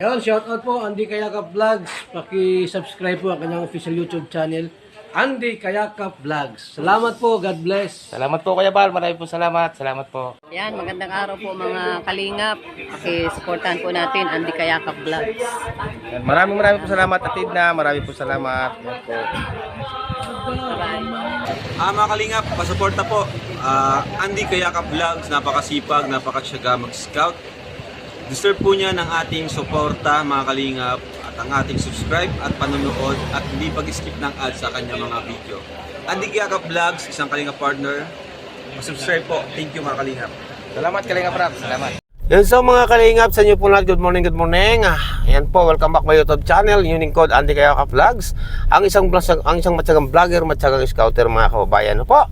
Ayun, shoutout po Andy Kayakap Vlogs. Paki-subscribe po ang kanyang official YouTube channel, Andy Kayakap Vlogs. Salamat po, God bless. Salamat po Kuya Bal, maraming po salamat. Salamat po. Yan, magandang araw po mga kalingap. Paki-supportahan po natin Andy Kayakap Vlogs. Yan, maraming po salamat Atid na, maraming po salamat. Yan po. Mga kalingap, pasuporta po. Andy Kayakap Vlogs, napakasipag, napakasyaga mag-scout. Deserve po niya ng ating suporta mga kalingap at ang ating subscribe at panonood at hindi pag-skip ng ads sa kanya mga video. Andy Kayakap Vlogs, isang kalingap partner. Subscribe po. Thank you mga kalingap. Salamat Kalingap Rap, salamat. Yan so mga kalingap, sa inyo po lahat, good morning, good morning. Ayan po, welcome back my YouTube channel, Unique Code Andy Kayakap Vlogs. Ang isang matyagang vlogger, matyagang scouter mga kababayan. Ano po?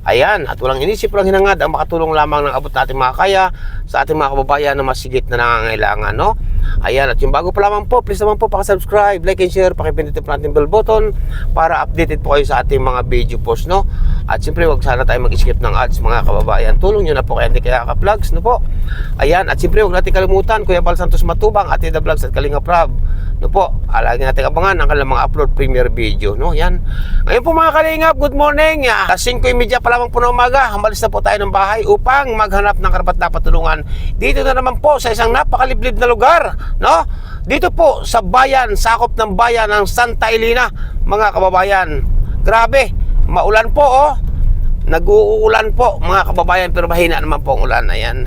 Ayan, at walang inisip, walang hinangad ang makatulong lamang ng abot natin mga kaya sa ating mga kababayan na masigit na nangangailangan, no? Ayan, at yung bago pa lamang po, please naman po pakisubscribe, like and share, pakipindutin po natin bell button para updated po kayo sa ating mga video post, no? At siyempre, wag sana tayo mag-skip ng ads mga kababayan. Tulong nyo na po kay Andy Kayakap Vlogs, no po? Ayan, at siyempre, wag natin kalimutan, Kuya Bal Santos Matubang, Atid Vlogs at Kalingap Rab, no po? Lagi natin abangan ang kanilang mga upload premiere video, no? Yan. Ngayon po mga kalingap, good morning. 5:30 pa lamang po ng umaga, hamalis na po tayo ng bahay upang maghanap ng karapat-dapat tulungan. Dito na naman po sa isang napakaliblib na lugar, no? Dito po sa bayan, sakop ng bayan ng Santa Elena, mga kababayan. Grabe, maulan po, oh. Nag-uulan po, mga kababayan, pero mahina naman po ang ulan. Ayan.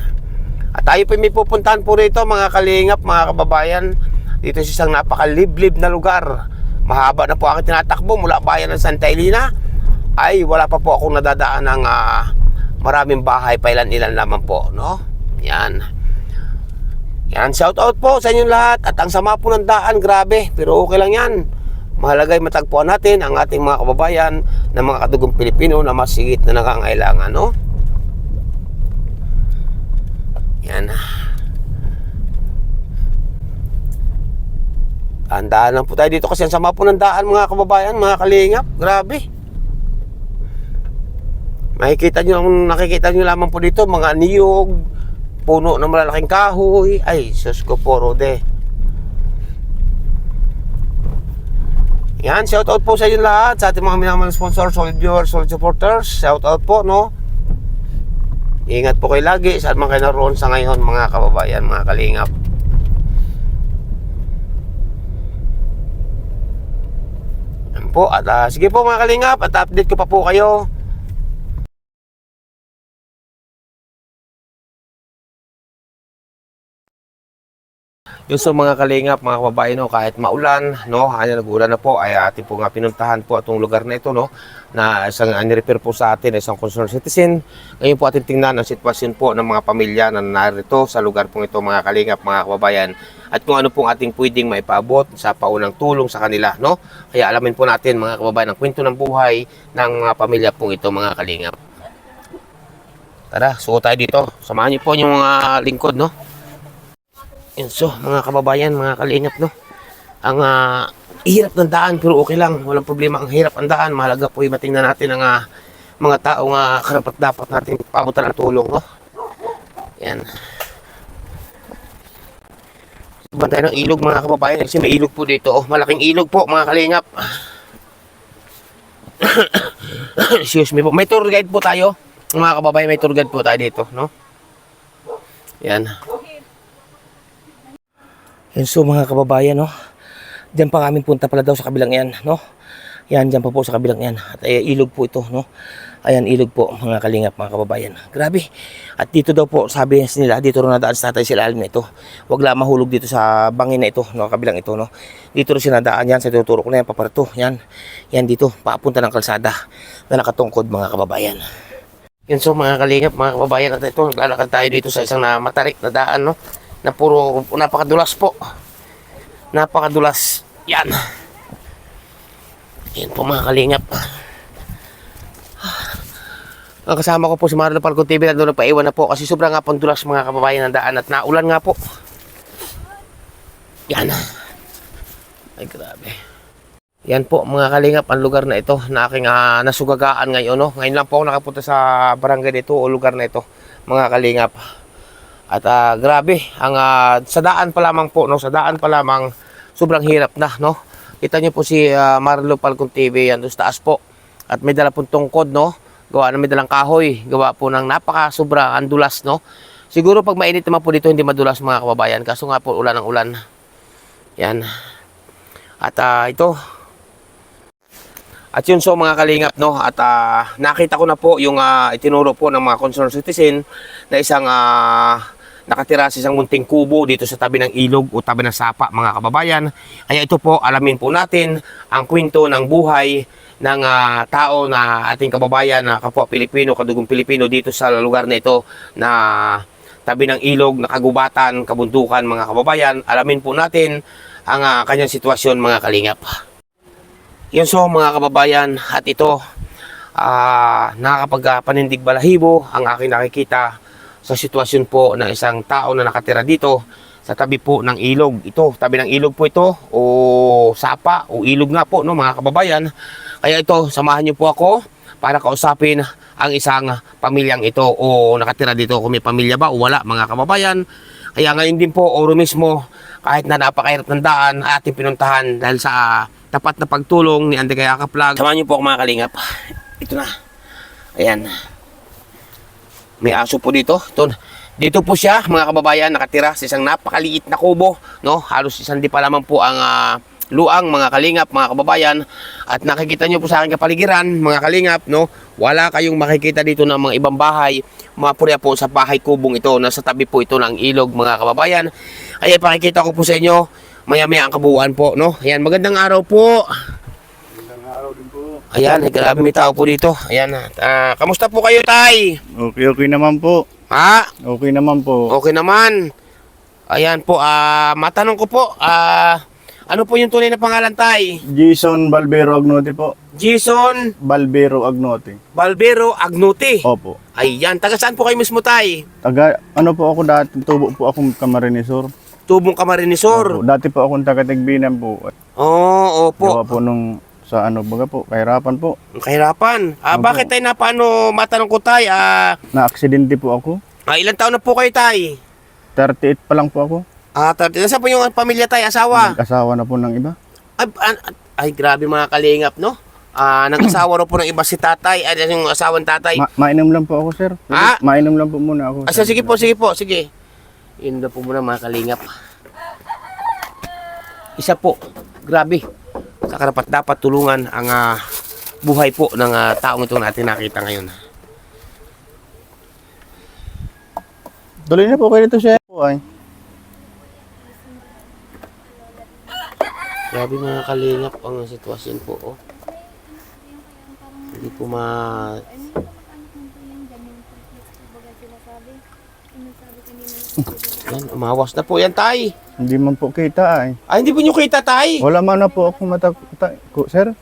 At tayo po may pupuntahan po rito, mga kalingap, mga kababayan. Dito sa isang napakaliblib na lugar. Mahaba na po aking tinatakbo mula bayan ng Santa Elena. Ay wala pa po akong nadadaan ng maraming bahay, pailan-ilan lamang po, no? Yan. Yan, shout out po sa inyong lahat. At ang sama po ng daan, grabe, pero okay lang yan. Mahalagay matagpuan natin ang ating mga kababayan na mga kadugong Pilipino na masigit na nangangailangan, no? Yan. Andaan lang po tayo dito kasi ang sama po ng daan mga kababayan, mga kalingap. Grabe. Nakikita nyo lamang po dito mga niyog, puno ng malalaking kahoy. Ay, sus ko po, Rode. Yan, shout out po sa inyo lahat, sa ating mga minamahal sponsor, solid viewers, solid supporters. Shout out po, no? Ingat po kayo lagi saan man kayo naroon sa ngayon mga kababayan, mga kalingap. Po, at sige po mga kalingap, at update ko pa po kayo. Yung sa mga kalingap, mga kababayan, no, kahit maulan, no, nag-ulan na po, ay atin po nga pinuntahan po itong lugar na ito, no, na isang ni-refer po sa atin, isang concerned citizen. Ngayon po atin tingnan ang sitwasyon po ng mga pamilya na narito sa lugar po ito, mga kalingap, mga kababayan, at kung ano pong ating pwedeng maipaabot sa paunang tulong sa kanila, no. Kaya alamin po natin, mga kababayan, ang kwento ng buhay ng mga pamilya po ito, mga kalingap. Tara, suko tayo dito. Samahan niyo po yung mga lingkod, no. Yan, so mga kababayan, mga kalingap, no, ang hirap ng daan pero okay lang, walang problema ang hirap ang daan. Mahalaga po matingnan natin ang mga taong karapat-dapat natin paabutan ng tulong, no. Yan, bantay ng ilog mga kababayan kasi may ilog po dito, oh. Malaking ilog po mga kalingap. Excuse me po, may tour guide po tayo mga kababayan, may tour guide po tayo dito, no. Yan. Yan, so mga kababayan, no, diyan pa kami punta pala daw sa kabilang yan, no. Yan, diyan pa po sa kabilang yan. At ilog po ito, no. Ayan, ilog po mga kalingap, mga kababayan. Grabe. At dito daw po, sabi nila, dito rin nadaan sa tatay sila alim na ito. Huwag lang mahulog dito sa bangin na ito, no, kabilang ito, no. Dito rin sinadaan yan, sa tinuturo ko na yan, paparito. Yan, yan dito, papunta ng kalsada na nakatungkod mga kababayan. Yan, so mga kalingap, mga kababayan, at ito, naglalakad tayo dito sa isang matarik na daan, no, na puro napakadulas po. Napakadulas. Yan. Yan po mga kalingap. Ang kasama ko po si Marlon Falcon TV na doon nagpaiwan na po kasi sobrang nga pang dulas mga kababayan ng daan at naulan nga po. Yan. Ay grabe. Yan po mga kalingap ang lugar na ito na aking nasugagaan ngayon, no. Ngayon lang po ako nakapunta sa barangay dito o lugar na ito mga kalingap. At grabe, ang sa daan pa lamang po, no, sa daan pa lamang sobrang hirap na, no. Kita niyo po si Marlo Falcon TV yan doon sa taas po. At may dala pong tungkod, no. Gawa na may dalang kahoy, gawa po ng napaka sobra andulas, no. Siguro pag mainit naman po dito hindi madulas mga kababayan, kaso nga po ulan ng ulan. Yan. At ito. At yun so mga kalingap, no. At nakita ko na po yung itinuro po ng mga concerned citizen na isang nakatira sa isang munting kubo dito sa tabi ng ilog o tabi ng sapa mga kababayan. Kaya ito po, alamin po natin ang kwento ng buhay ng tao na ating kababayan na kapwa Pilipino, kadugong Pilipino dito sa lugar na ito na tabi ng ilog, nakagubatan, kabundukan mga kababayan. Alamin po natin ang kanyang sitwasyon mga kalingap. Yun so mga kababayan, at ito nakakapagpanindig balahibo ang aking nakikita sa sitwasyon po ng isang tao na nakatira dito sa tabi po ng ilog. Ito, tabi ng ilog po ito o sapa o ilog nga po, no mga kababayan. Kaya ito, samahan niyo po ako para kausapin ang isang pamilyang ito o nakatira dito kung may pamilya ba o wala mga kababayan. Kaya ngayon din po, oro mismo, kahit na napakahirap ng daan, ating pinuntahan dahil sa tapat na pagtulong ni Andy Kayakap Vlog. Samahan niyo po ako mga kalingap. Ito na. Ayan. May aso po dito. Dito po siya, mga kababayan, nakatira sa isang napakaliit na kubo, no? Halos isang di pa lamang po ang luang, mga kalingap, mga kababayan. At nakikita nyo po sa aking kapaligiran, mga kalingap, no? Wala kayong makikita dito ng mga ibang bahay. Mapurya po sa bahay kubong ito, nasa tabi po ito ng ilog, mga kababayan. Kaya pakikita ko po sa inyo, maya-maya ang kabuuan po, no? Ayan, magandang araw po. Ayan, grabe may tao po dito. Ayan, kamusta po kayo, tay? Okay naman po. Ha? Okay naman po. Okay naman. Ayan po, matanong ko po, ano po yung tunay na pangalan, tay? Jason Balbero Agnote po. Jason Balbero Agnote. Balbero Agnote. Opo. Ayan, taga saan po kayo mismo, tay? Ano po ako dati, tubo po akong Camarinesor. Tubong Camarinesor. Opo. Dati po akong taga Tigbinan po. Oo, opo. Gawa po nung sa baga po, kahirapan po. Kahirapan. Bakit tayo paano matanong ko, tay? Na-aksidente po ako. Ilang taon na po kayo, tay? 38 pa lang po ako. 30. Nasaan po yung pamilya, tay? Asawa? Nag-asawa na po ng iba. Ay, grabe mga kalingap, no? Nag-asawa ro po ng iba si tatay, yung asawang tatay. Mainom lang po ako, sir. Mainom lang po muna ako. Sige po, sige. Yun na po muna mga kalingap. Isa po, grabe. Sa karapat dapat tulungan ang buhay po ng taong ito natin nakita ngayon. Tuloy na po kayo dito, sir. Ay. Grabe mga kalingap ang sitwasyon po. Oh. Hindi po Yan, umawas na po yan, tay. Hindi man po kita ay. Hindi po nyo kita, tay. Wala man na po ako sir.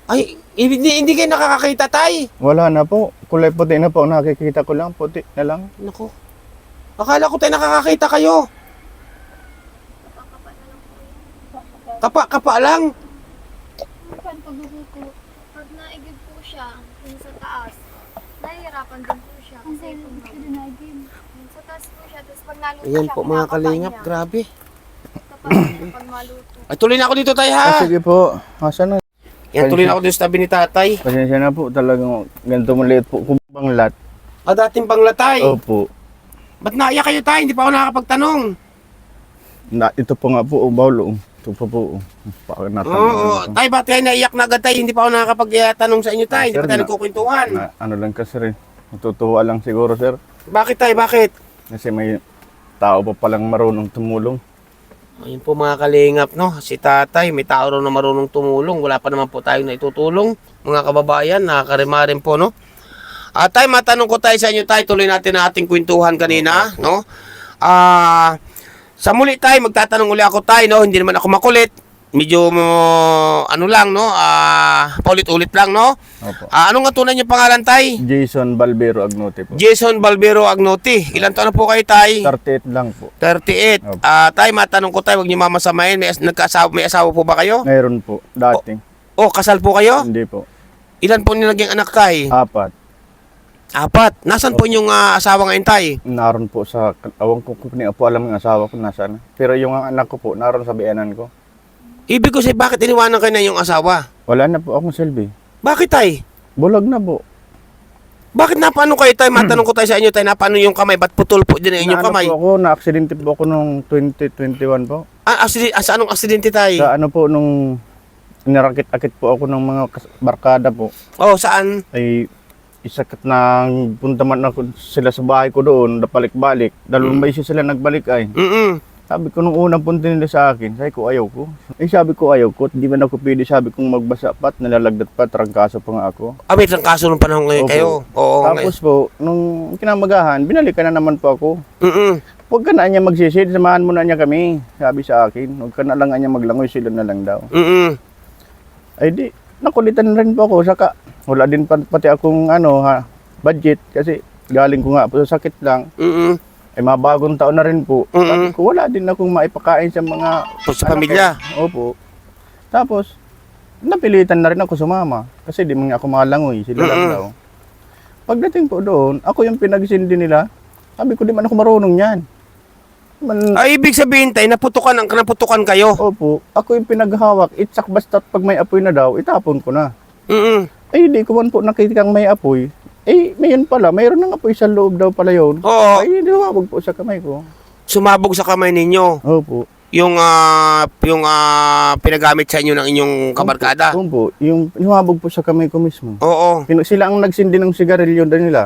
Ay, hindi kayo nakakakita, tay. Wala na po. Kulay puti na po. Nakikita ko lang. Puti na lang. Nako. Akala ko tayo nakakakita kayo. Kapa lang. Pag pagbubuko, pag naigib po siya, yung sa taas, nahihirapan din po siya. Kasi yung sa taas po siya, tapos pag naluto Ayan siya, po mga kalingap, grabe. Kapag pag maluto. Ay, tuloy na ako dito, tay, ha? Sige po. Asa na? Yan, tuloy na ako dito sa tabi ni tatay. Pasensya na po. Talagang ganito maliit po. Kubang lat. Dating panglatay. Opo. Ba't naiyak kayo, tay? Hindi pa ako nakakapagtanong. Ito po nga po. Bawlo. Ito po po. Oo, tay, ba't kayo naiyak na agad, tay? Hindi pa ako nakakapagtanong sa inyo, tay. Hindi pa tayo nagkukwentuhan. Ano lang kasi rin. Natutuwa lang siguro, sir. Bakit, tay? Bakit? Kasi may tao pa palang marunong tumulong. Ayun po mga kalingap, no? Si tatay, may tao rin na marunong tumulong. Wala pa naman po tayong naitutulong. Mga kababayan, nakakarima rin po, no? Tay, matanong ko tayo sa inyo, tay. Tuloy natin ang ating kwentuhan kanina, no? Sa muli, tay, magtatanong uli ako, tay, no? Hindi naman ako makulit. Medyo, ano lang, no? Paulit-ulit lang, no? Opo. Ano nga tunay niyo pangalan, tay? Jason Balbero Agnote po. Jason Balbero Agnote. Ilan taon na po kayo, tay? 38 lang po. 38. Opo. Tay, matanong ko tayo, huwag niyo mamasamayin. May asawa po ba kayo? Mayroon po. Dating. Kasal po kayo? Hindi po. Ilan po nilaging anak, tay? 4. Apat. Nasaan po yung asawa ngayon, tay? Naroon po sa, awang ko kung po alam yung asawa ko nasaan. Pero yung anak ko po, naroon sa biyanan ko. Ibig ko sabihin, bakit iniwanan kayo na yung asawa? Wala na po akong silbi. Bakit, tay? Bulag na po. Bakit napano kayo, tay? Matanong ko tayo sa inyo, tay, napano yung kamay? Ba't putol po din ang inyong Naano kamay? po ako, na-aksidente po ako nung 2021 po. Sa anong aksidente, tay? Sa ano po, nung nirakit-akit po ako ng mga barkada po. Oh, saan? Ay isakat na punta man ako sila sa bahay ko doon, napalik-balik. Dalawang beses sila nagbalik ay. Sabi ko nung unang punta nila sa akin, sabi ko ayaw ko. Sabi ko ayaw ko, hindi man ako pwede, sabi kong magbasa pat, nalalagdat pa, trangkaso pa nga ako. May trangkaso nung panahon ngayon Opo. kayo. Oo, Tapos po, nung kinamagahan, binalikan na naman po ako. ngayon. Huwag ka na niya magsisid, samahan mo na niya kami, sabi sa akin. Huwag ka na lang niya maglangoy, sila na lang daw. Ay di, nakulitan rin po ako, saka wala din pati akong budget kasi galing ko nga po sa sakit lang. Ay mabagong taon na rin po. Sabi ko, wala din akong maipakain sa mga Sa pamilya. Opo. Tapos, napilitan na rin ako sumama kasi di man ako malangoy, sila lang daw. Pagdating po doon, ako yung pinagsindi nila. Sabi ko, di man ako marunong yan. Ay, ibig sabihin, tay, naputukan kayo. Opo, ako yung pinaghawak. Itsak basta't pag may apoy na daw, itapon ko na. Ay, di ko man po nakita kang may apoy. Eh, mayon pala, mayroon ng apoy sa loob daw pala yun. Oo. Ay, lumabog po sa kamay ko. Sumabog sa kamay ninyo. Opo. Yung pinagamit sa inyo ng inyong kabarkada. Opo, yung lumabog po sa kamay ko mismo. Oo. Sila ang nagsindi ng sigarilyo na nila.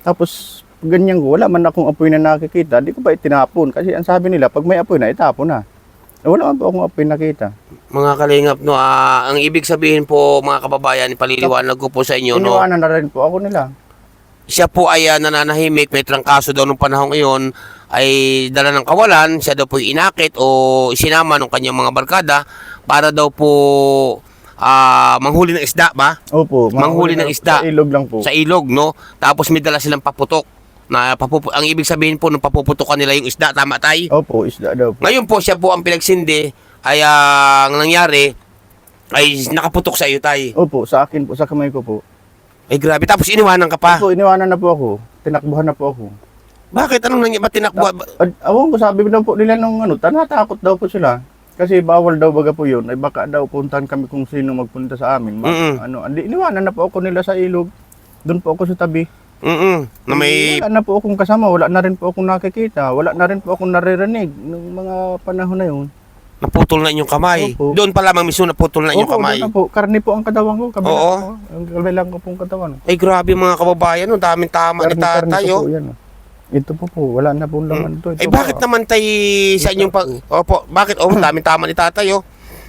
Tapos, ganyan ko, wala man akong apoy na nakikita, di ko pa itinapon. Kasi ang sabi nila, pag may apoy na, itapon na. Wala man po akong apoy nakita. Mga kalingap, no, ang ibig sabihin po, mga kababayan, paliliwanag ko po sa inyo, no, Iniwanan na rin po ako nila. siya po ay nananahimik, may trangkaso daw nung panahon ngayon, ay dala ng kawalan, siya daw po inakit o isinama ng kanyang mga barkada para daw po manghuli ng isda ba? Opo. Manghuli ng isda. Sa ilog lang po. Sa ilog, no? Tapos may dala silang paputok. Ang ibig sabihin po, nung papuputokan nila yung isda, tama tay? Opo, isda daw po. Ngayon po, siya po ang pinagsindi, ay ang nangyari, ay nakaputok sa iyo tay. Opo, sa akin po, sa kamay ko po. Ay grabe, tapos iniwanan ka pa. Opo, iniwanan na po ako. Tinakbuhan na po ako. Bakit? Anong nangyari? Ba't tinakbo? Awang ko, sabi daw po nila nung tanatakot daw po sila. Kasi bawal daw baga po yun. Ay baka daw puntahan kami kung sino magpunta sa amin. Iniwanan na po ako nila sa ilog. Doon po ako sa tabi. Na may... Wala na po akong kasama. Wala na rin po akong nakikita. Wala na rin po akong naririnig ng mga panahon na yun. Naputol na inyong kamay. Opo. Doon pa lamang mismo naputol na inyong Opo, kamay. doon na po. Karni po ang katawan ko. Kabilang Oo. po. Ang kabilang ko pong katawan. Ay grabe mga kababayan, no? Daming tama ni Karni tatay, po oh. po yan. Ito po po. Wala na po laman ito. Ay bakit naman tayo sa inyong pag... Opo, bakit? Oh, daming tama ni tatay, oh.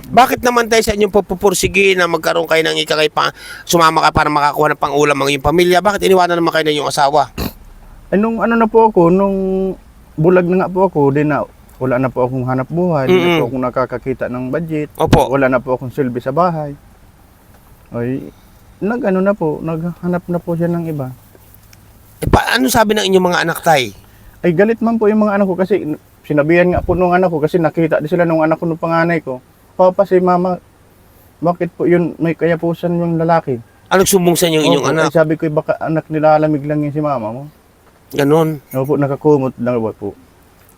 Bakit naman tayo sa inyong pupursige na magkaroon kayo ng ikakay pa, sumama ka para makakuha ng pang-ulam ang iyong pamilya? Bakit iniwanan naman kayo ng iyong asawa? Ay, nung na po ako, nung bulag na nga po ako, din na wala na po akong hanap buhay, hindi na po akong nakakakita ng budget, Opo. wala na po akong silbi sa bahay. Ay, naghanap na po siya ng iba. Ano sabi ng inyong mga anak tay? Ay, galit man po yung mga anak ko kasi sinabihan nga po nung anak ko kasi nakita din sila nung anak ko nung panganay ko. Papa, si mama, bakit po yun may kayapusan yung lalaki? Anong sumbong sa inyong inyong Opo, anak? ay sabi ko, baka anak nila lamig lang yun si mama mo. Ganon. Opo, nakakumot lang po.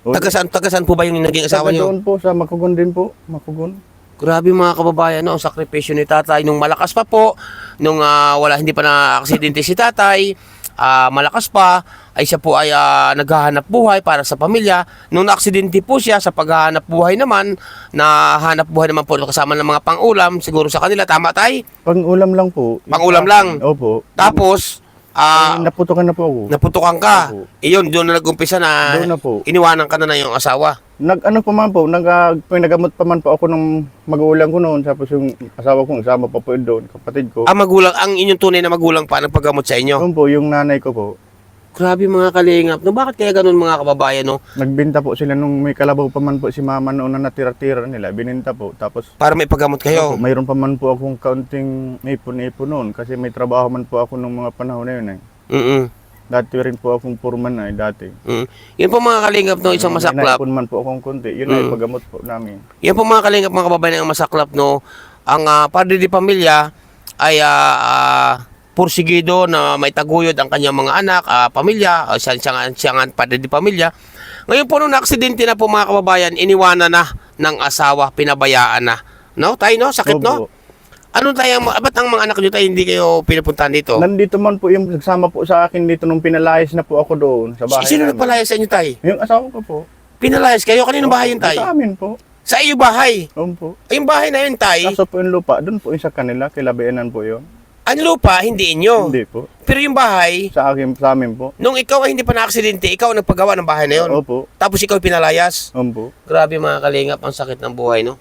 Taga-saan po ba yung naging asawa niyo? Doon po sa Makugon din po, Makugon. Grabe mga kababayan, no? Ang sakripisyo ni tatay nung malakas pa po, nung hindi pa na-aksidente si tatay, malakas pa, ay siya po ay naghahanap buhay para sa pamilya. Nung na-aksidente po siya sa paghahanap buhay naman, nahanap buhay naman po kasama ng mga pang-ulam, siguro sa kanila, tama tay? Pang-ulam lang po. Pang-ulam lang? Opo. Tapos, Naputukan na po ako. naputukan ka. Opo. Iyon, doon na nag-umpisa na, Doon na po. iniwanan ka na yung asawa. Nag-ano pa man po, nagamot pa man po ako ng magulang ko noon. Tapos yung asawa ko, kasama pa po doon, kapatid ko. Ang inyong tunay na magulang pa nagpagamot sa inyo. Doon po, yung nanay ko po. Grabe mga kalingap. No, bakit kaya ganun mga kababayan, no? Nagbenta po sila nung may kalabaw pa man po si mama noon na natira-tira nila. Bininta po. Tapos, Para may paggamot kayo. opo, mayroon pa man po akong kaunting ipon-ipon noon. Kasi may trabaho man po ako nung mga panahon na yun eh. Dati rin po akong purman na dati. Yan po mga kalingap, no, isang masaklap. May naipon man po akong konti. Yun ay paggamot po namin. Yan po mga kalingap, mga kababayan, ang masaklap, no. Ang padre de pamilya ay pursigido na may taguyod ang kanyang mga anak, pamilya, siya nga padre di pamilya. Ngayon po nung na-aksidente na po mga kababayan, iniwanan na ng asawa, pinabayaan na. No, tayo no? Sakit no? Opo. Ano tayo, ba't ang mga anak nyo tayo hindi kayo pinupuntahan dito? Nandito man po yung nagsama po sa akin dito nung pinalayas na po ako doon sa bahay Sino namin. nagpalayas sa inyo tayo? Yung asawa ko po. Pinalayas kayo? Kaninong bahay yun Sa tayo? amin po. Sa iyo bahay? Opo. Yung bahay na yun tayo, Kaso po yung lupa, doon po yung sa kanila, kilabianan po yun. ang lupa, hindi inyo. Hindi po. Pero yung bahay, Sa amin po. nung ikaw ay hindi pa na-aksidente, ikaw ang nagpagawa ng bahay na yun. Opo. Tapos ikaw pinalayas. Opo. Grabe mga kalingap, ang sakit ng buhay, no?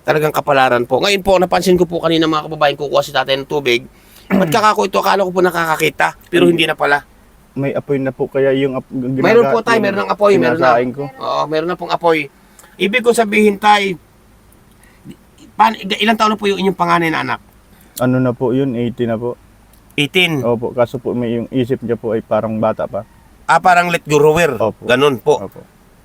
Talagang kapalaran po. Ngayon po, napansin ko po kanina mga kababayan, kukuha si tatay ng tubig. Ba't kakako ito? Akala ko po nakakakita, pero hindi na pala. May apoy na po kaya yung Mayroon po tayo, meron ng apoy, meron na. Sinasaing ko. Oo, meron na pong apoy. Ibig kong sabihin tay, ilang taon na po yung inyong panganay na anak? Ano na po yun, 80 na po. 18. Opo, kaso po may yung isip niya po ay parang bata pa. Parang let grower. Opo. Ganun po. Opo.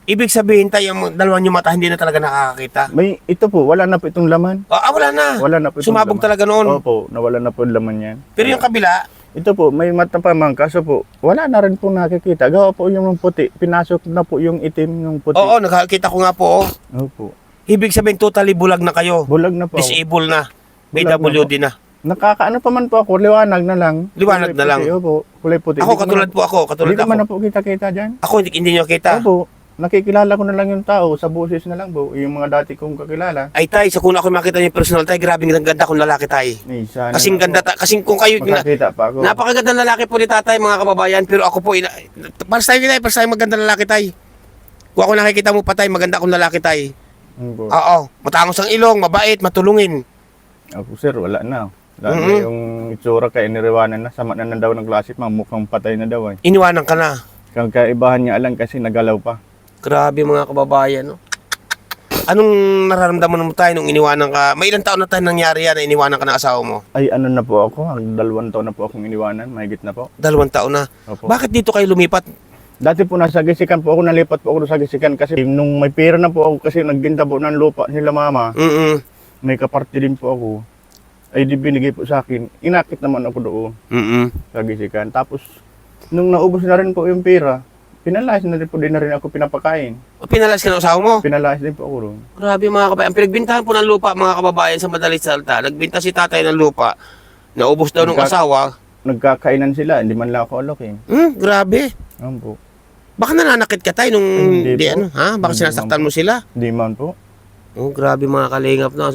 Ibig sabihin tayo, yung dalawang yung mata hindi na talaga nakakakita. May ito po, wala na po itong laman. Wala na. Wala na po itong Sumabog laman. talaga noon. Opo, nawala na po yung laman yan. Pero yung kabila, Ito po, may mata pa man, kaso po, wala na rin po nakikita. Gawa po yung puti, pinasok na po yung itim yung puti. oo, nakakita ko nga po. Oh. Opo. Ibig sabihin totally bulag na kayo. Bulag na po ako. Disable na. Bulag na PWD na. Nakakaano pa man po ako, liwanag na lang. Liwanag na lang. Puti, opo, kulay puti. Ako, katulad po ako. Katulad Hindi naman ako. na po kita-kita dyan. Ako, hindi nyo kita. Opo, nakikilala ko na lang yung tao, sa boses na lang po, yung mga dati kong kakilala. Ay tay, sa kuna ako makita niyo yung personal tay, grabe ang ganda kong lalaki tay. Ay, sana Kasing na ganda po. kasing kung kayo Makakita pa ako. napakagandang lalaki po ni tatay mga kababayan, pero ako po first time magandang lalaki tay. Kung ako nakikita mo pa tay, maganda akong lalaki tay. Opo. Oo, matangos ang ilong, mabait, matulungin. Ako sir, wala na. Lalo na yung itsura kay niriwanan na, sama na daw ng klase, mukhang patay na daw eh. Iniwanan ka na. Kang kaibahan niya alam kasi nagalaw pa. Grabe mga kababayan, no? Anong nararamdaman mo tayo nung iniwanan ka? May ilang taon na tayo nangyari yan na iniwanan ka ng asawa mo? Ay ano na po ako, 2 taon na po akong iniwanan, mahigit na po. 2 taon na. Opo. Bakit dito kayo lumipat? Dati po nasa Gisikan po ako, nalipat po ako sa Gisikan kasi nung may pera na po ako kasi nagbenta po ng lupa nila mama, may kaparte din po ako. Ay di binigay po sa akin, inakit naman ako doon sa Gisikan. Tapos nung naubos na rin po yung pera, pinalayas na rin po din na rin ako pinapakain. Pinalas ka ng asawa mo? Pinalayas din po ako doon. Grabe mga kababayan. Ang pinagbintahan po ng lupa mga kababayan sa madalit salita. Nagbinta si tatay ng lupa. Naubos daw ng asawa. Nagkakainan sila, hindi man lang ako alokin. Grabe. Ano po? Baka nananakit ka tayo nung Hindi di po. ano, ha? Baka Hindi sinasaktan naman mo sila. Hindi man po. Oh, grabe mga kalingap no.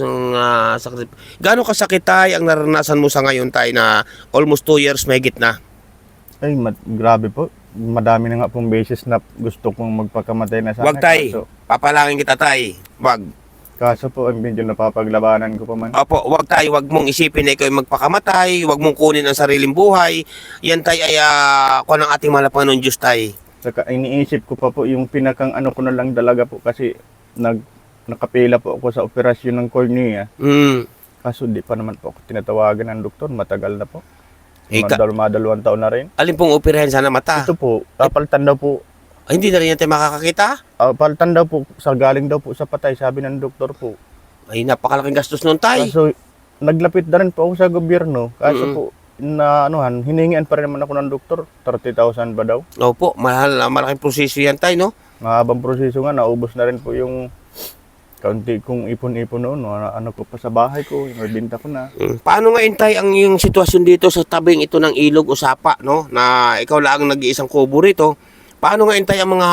Sakit. Gaano kasakit tayo ang naranasan mo sa ngayon tayo na almost 2 years mahigit na? Ay, grabe po. Madami na nga pong beses na gusto kong magpakamatay na sana. Wag tay. Papalangin kita tay. Wag. Kaso po, medyo napapaglabanan ko pa man. Opo, wag tayo, wag mong isipin na ikaw ay magpakamatay, wag mong kunin ang sariling buhay. Yan tay ay kuha ng ating mahal na Panginoon Diyos tay. Saka iniisip ko pa po yung pinakang ano ko na lang dalaga po kasi nakapila po ako sa operasyon ng cornea. Kaso di pa naman po ako tinatawagan ng doktor, matagal na po. Madalawang taon na rin. Alin pong operahan sana mata? Ito po, papalitan daw po. Ay, hindi na rin yan tayo makakakita? Palitan daw po, galing daw po sa patay, sabi ng doktor po. Ay, napakalaking gastos nun tay. Kaso naglapit na rin po ako sa gobyerno. Kaso po, hiningian pa rin naman ako ng doktor, 30,000 ba daw? Opo, malaking proseso yan tay, no? Mahabang proseso nga, naubos na rin po yung kaunti kong ipon-ipon noon. Ano ko pa sa bahay ko, nabinta ko na. Paano nga tay ang yung sitwasyon dito sa tabing ito ng ilog o sapa, no? Na ikaw lang ang nag-iisang kubo rito. Paano nga tay ang mga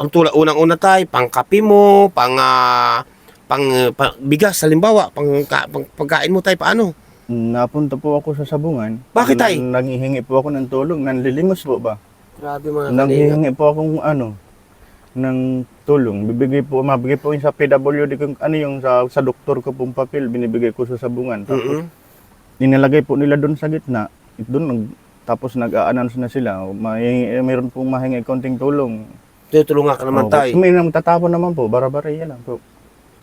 ang unang-una tay, pangkape mo, pang bigas halimbawa, pagkain mo tay, paano? Napunta po ako sa sabungan. Bakit, tay? Nanghihingi po ako ng tulong, nanlilimos po ba? Grabe mga Nanghihingi po akong ng tulong. Mabigay po yung sa PWD kung yung sa doktor ko pong papel, binibigay ko sa sabungan. Tapos, ninalagay po nila doon sa gitna. Tapos nag-a-announce na sila. Mayroon pong mahingi konting tulong. Tutulungan ka naman tay. May nagtatapon naman po, bara-bara yan lang po.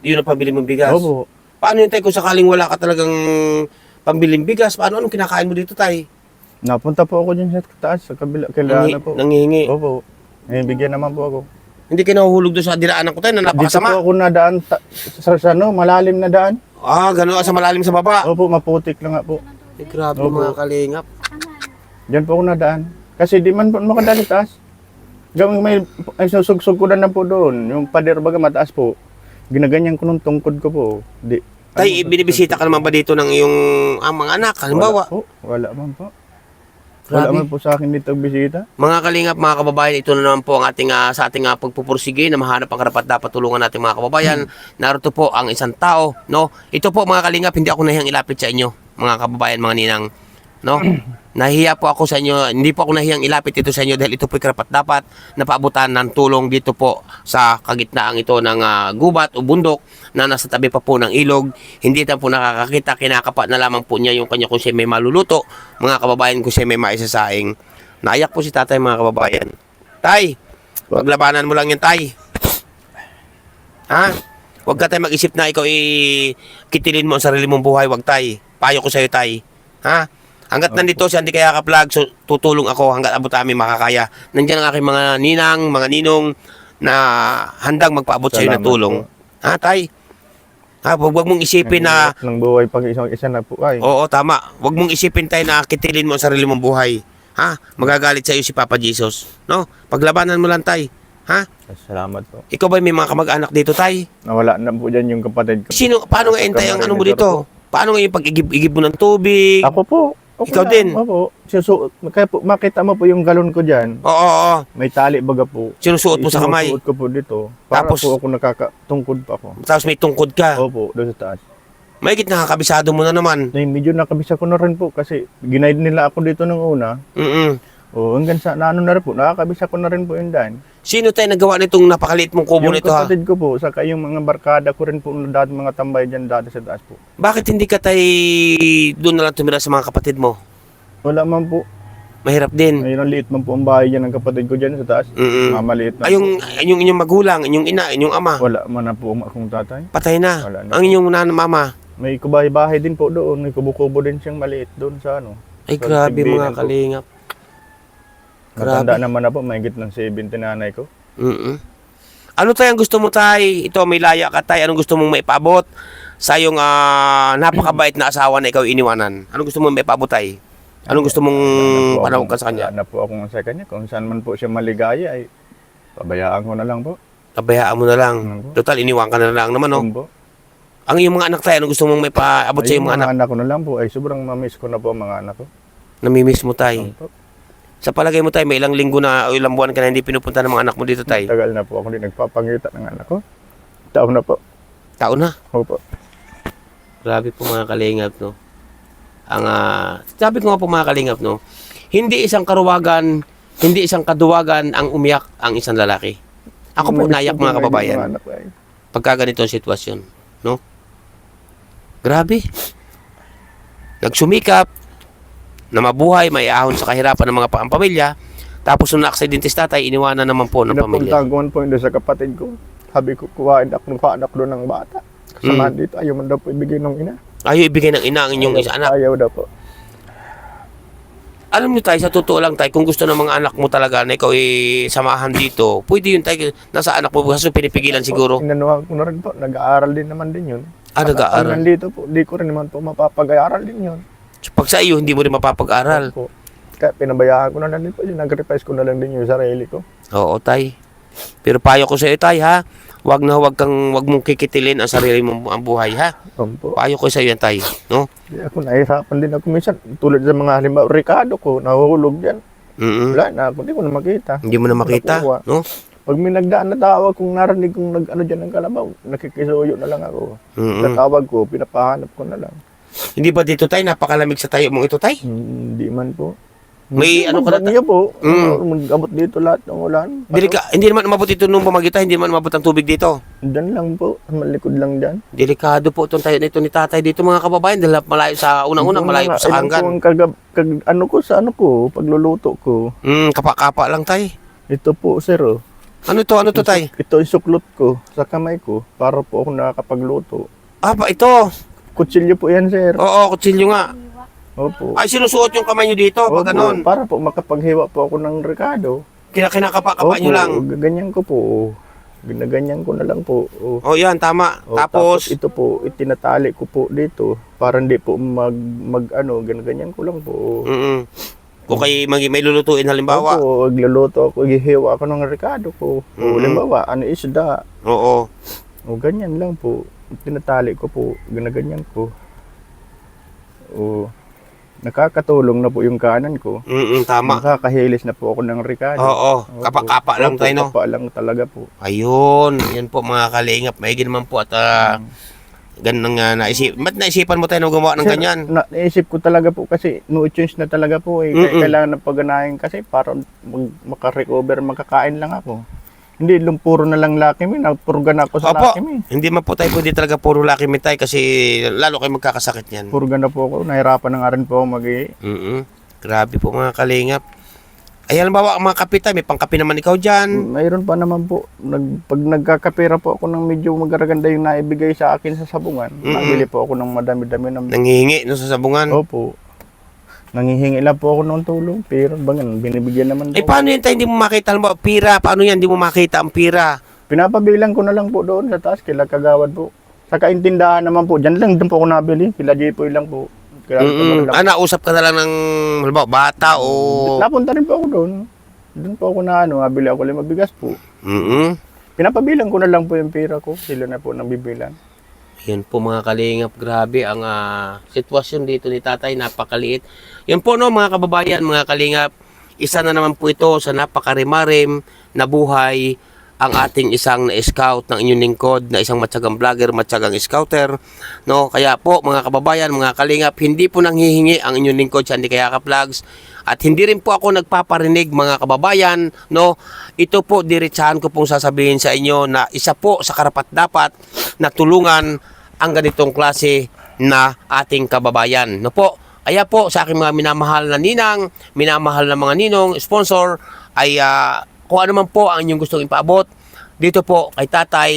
Yun ang pambili mong bigas. Opo. Paano yun tay kung sakaling wala ka talagang pambiling bigas? Paano anong kinakain mo dito tay? Napunta po ako dyan sa taas, sa kabila, kailangan po. Nangihingi. Opo. Bigyan naman po ako. Hindi ka nahuhulog doon sa dinaanan ko tayo na Dito napakasama. po ako nadaan sa malalim na daan. Gano'n sa malalim sa baba. Opo, maputik lang nga po. Grabe Opo. mga kalingap. Diyan po ako nadaan. Kasi di man po makadali taas. Gawing may ay susugsug ko na po doon. Yung pader baga mataas po. Ginaganyan ko nung tungkod ko po. Di. Tay, binibisita ka naman ba dito ng iyong mga anak? Halimbawa, Wala man po. Wala Grabe. man po sa akin dito bisita. mga kalingap, mga kababayan, ito na naman po ang ating sa ating pagpupursige na mahanap ang karapat dapat tulungan natin mga kababayan. Narito po ang isang tao, no? Ito po mga kalingap, hindi ako nahiyang ilapit sa inyo, mga kababayan, mga ninang, no? Nahiya po ako sa inyo, hindi po ako nahiyang ilapit ito sa inyo dahil ito po karapat dapat na paabutan ng tulong dito po sa kagitnaan ito ng gubat o bundok na nasa tabi pa po ng ilog. Hindi na po nakakakita, kinakapa na lamang po niya yung kanya kung siya may maluluto, mga kababayan, kung siya may maisasaing. Naiyak po si tatay mga kababayan. Tay, paglabanan mo lang yan tay. Ha? Huwag ka tayo mag-isip na ikaw kitilin mo ang sarili mong buhay, wag tay. Payo ko sa'yo tay. Ha? Hanggat nandito si Andy Kayakap Vlog, so tutulong ako hanggat abot namin makakaya. Nandiyan ang aking mga ninang, mga ninong na handang magpaabot sa'yo ng Salamat tulong. Ha tay? Ha, wag mong isipin na Ng buhay pag isa na po ay. oo, tama. Huwag mong isipin tayo na kitilin mo ang sarili mong buhay. Ha? Magagalit sa iyo si Papa Jesus. No? Paglabanan mo lang, tay. Ha? Salamat po. Ikaw ba may mga kamag-anak dito, tay? Nawala na po dyan yung kapatid ko. Paano nga entay ang ano mo dito? Paano nga yung pag-igib mo ng tubig? Ako po. Okay Ikaw lang. din? Opo. Kaya po, makita mo po yung galon ko dyan. Oo. May tali baga po. Sinusuot mo sa kamay. Sinusuot ko po dito. Para Tapos- po ako nakakatungkod pa ako. Tapos may tungkod ka. Opo, doon sa taas. May nakakabisado mo na naman. Medyo nakabisa ko na rin po kasi ginaid nila ako dito nung una. O hanggang sa naano na rin po, nakakabisa ko na rin po yung daan. Sino tayo nagawa nitong napakaliit mong kubo Yung nito ha? kapatid ko po, saka yung mga barkada ko rin po na dati mga tambay dyan dati sa taas po. Bakit hindi ka tayo doon na lang tumira sa mga kapatid mo? Wala man po. Mahirap din. Ayun ang liit man po ang bahay dyan ng kapatid ko dyan sa taas. Mamaliit na Ay, po. yung inyong magulang, inyong ina, inyong ama, Wala man na po akong tatay. patay na. Wala na. Ang inyong mama. May kubahay-bahay din po doon. May kubo-kubo din siyang maliit doon sa ano. Ay, Sa grabe Tigbinan mga po. kalingap. Matanda Grabe. naman na po, mahigit ng 70 nanay ko. Ano tayo ang gusto mo tay? Ito, may laya ka tay. Anong gusto mong maipabot sa iyong napakabait na asawa na ikaw iniwanan? Anong gusto mong maipabot tay? Anong gusto mong panawag ka sa kanya? Wala na po akong sa kanya. Kung saan man po siya maligaya ay pabayaan ko na lang po. Kabayaan mo na lang. Ano po? Total, iniwan ka na lang naman, no? Yun po. Ang iyong mga anak tayo, anong gusto mong maipaabot sa Ay, iyong mga anak? anak ko na lang po. Ay sobrang mamiss ko na po ang mga anak ko. Namimiss mo tay. Ano po? Sa palagay mo tay, may ilang linggo na o ilang buwan ka na hindi pinupunta ng mga anak mo dito tay. Tagal na po ako din nagpapangita ng anak ko. Taon na po. Taon na. Opo. Grabe po mga kalingap, no? Ang, sabi ko nga po mga kalingap, no? Hindi isang karuwagan, hindi isang kaduwagan ang umiyak ang isang lalaki. Ako po naiyak mga kababayan. Anak ko ay. Pagka ganito ang sitwasyon, no? Grabe. Nagsumikap na mabuhay, may ahon sa kahirapan ng mga pamilya. Tapos nung na-aksidente si tatay, iniwanan naman po ng pamilya. Pinapuntahan ko man po yun doon sa kapatid ko. Sabi ko, kuhain ako ng paanak doon ng bata. Kasama dito, ayaw man daw po ibigay ng ina. Ayaw ibigay ng ina ang inyong isa anak. Ayaw daw po. Alam niyo tayo, sa totoo lang tayo, kung gusto ng mga anak mo talaga na ikaw samahan dito, pwede yun tayo, nasa anak mo, kasi pinipigilan siguro. Inanuhan ko na rin po, nag-aaral din naman din yun. Ah, nag-aaral. Pag nandito po, di ko rin naman po mapapag-aaral din yun. So, pag sa iyo, hindi mo rin mapapag-aral. Po. Kaya pinabayaan ko na lang din po, nag-revise ko na lang din yung sarili ko. Oo, tay. Pero payo ko sa iyo, tay, ha? Wag mong kikitilin ang sarili mo ang buhay, ha? Po. Payo ko sa iyo yan, tay, no? Di ako nahihirapan din ako minsan. Tulad sa mga halimbawa, Ricardo ko, nahuhulog dyan. Wala na ako, hindi ko na makita. Hindi mo na makita, Nakuha. no? Pag may nagdaan na tawag, kung narinig kong nag-ano dyan ng kalabaw, nakikisuyo na lang ako. Natawag ko, pinapahanap ko na lang. Hindi ba dito, tay, napakalamig sa tayo mong ito, tay? Hindi man po. May ano ka na, Niya po, mag-abot dito lahat ng ulan. hindi naman umabot ito nung pamagita, hindi naman umabot ang tubig dito. Diyan lang po, malikod lang dyan. Delikado po itong tayo nito ni tatay dito mga kababayan dahil malayo sa unang-unang malayo po sa hanggan. Ano ko sa ano ko, pagluluto ko. Kapa-kapa lang tay. Ito po, sir. Oh. Ano to tay? Ito yung suklot ko sa kamay ko para po ako nakakapagluto. Ah, ito. Kutsilyo po yan, sir. Oo, kutsilyo nga. Opo. Ay, sinusuot yung kamay nyo dito Opo, pag ganun. para po makapaghiwa po ako ng Ricardo. Kinakapa-kapa nyo lang. Ganyan ko po. Ginaganyan ko na lang po. Oh, yan, tama. Tapos, ito po, itinatali ko po dito para hindi po ginaganyan ko lang po. kung kayo may lulutuin halimbawa. Opo, magluluto ako, ihiwa ako ng rekado ko. Halimbawa, isda. Oo. O, ganyan lang po. Tinatali ko po, ginaganyan ko. O, nakakatulong na po yung kanan ko. Tama. Nakakahilis na po ako ng rekado. Oo, kapa-kapa lang tayo, no? Kapa lang talaga po. Ayun, yan po mga kalingap. Maigi naman po at ganun nga naisip. Ba't naisipan mo tayo na gumawa ng Sir, ganyan? Naisip ko talaga po kasi no choice na talaga po eh. Kailangan na pagganahin kasi para makarecover, makakain lang ako. Hindi lang puro na lang Lucky Me, napurgan ako sa Opo, Lucky Me. hindi man po tayo pwede talaga puro Lucky Me tayo kasi lalo kayo magkakasakit yan. Purgan na po ako, nahirapan na nga rin po ako Grabe po mga kalingap. Ay, halimbawa, ang mga kapitan, may pangkapi naman ikaw dyan. Mayroon pa naman po. Pag nagkakapera po ako ng medyo magaganda yung naibigay sa akin sa sabungan, nabili po ako ng madami-dami ng... Nanghihingi no, sa sabungan. Opo. Nangihingi lang po ako ng tulong, pero binibigyan naman Eh, po. paano yun tayo hindi mo makita? Halimbawa, pira, paano yan? Hindi mo makita ang pira? Pinapabilang ko na lang po doon sa taas, kila Kagawad po. Sa kaintindahan naman po, dyan lang din po ako nabili, kila Jipoy lang po. Nausap ka na lang ng halimbawa, bata o... Napunta rin po ako doon. Doon po ako nabili ako 5 bigas po. Pinapabilang ko na lang po yung pera ko, sila na po nabibilang. Yan po mga kalingap, grabe ang sitwasyon dito ni tatay, napakaliit. Yan po no mga kababayan, mga kalingap, isa na naman po ito sa napakarimarim na buhay ang ating isang na-scout ng inyong lingkod, na isang matyagang vlogger, matyagang scouter. No? Kaya po mga kababayan, mga kalingap, hindi po nanghihingi ang inyong lingkod sa Andy Kayakap Vlogs. At hindi rin po ako nagpaparinig mga kababayan. No? Ito po, diretsahan ko pong sasabihin sa inyo na isa po sa karapat-dapat na tulungan ang ganitong klase na ating kababayan. No po? Kaya po sa aking mga minamahal na ninang, minamahal na mga ninong, sponsor, ay kung ano man po ang inyong gustong ipaabot, dito po kay tatay,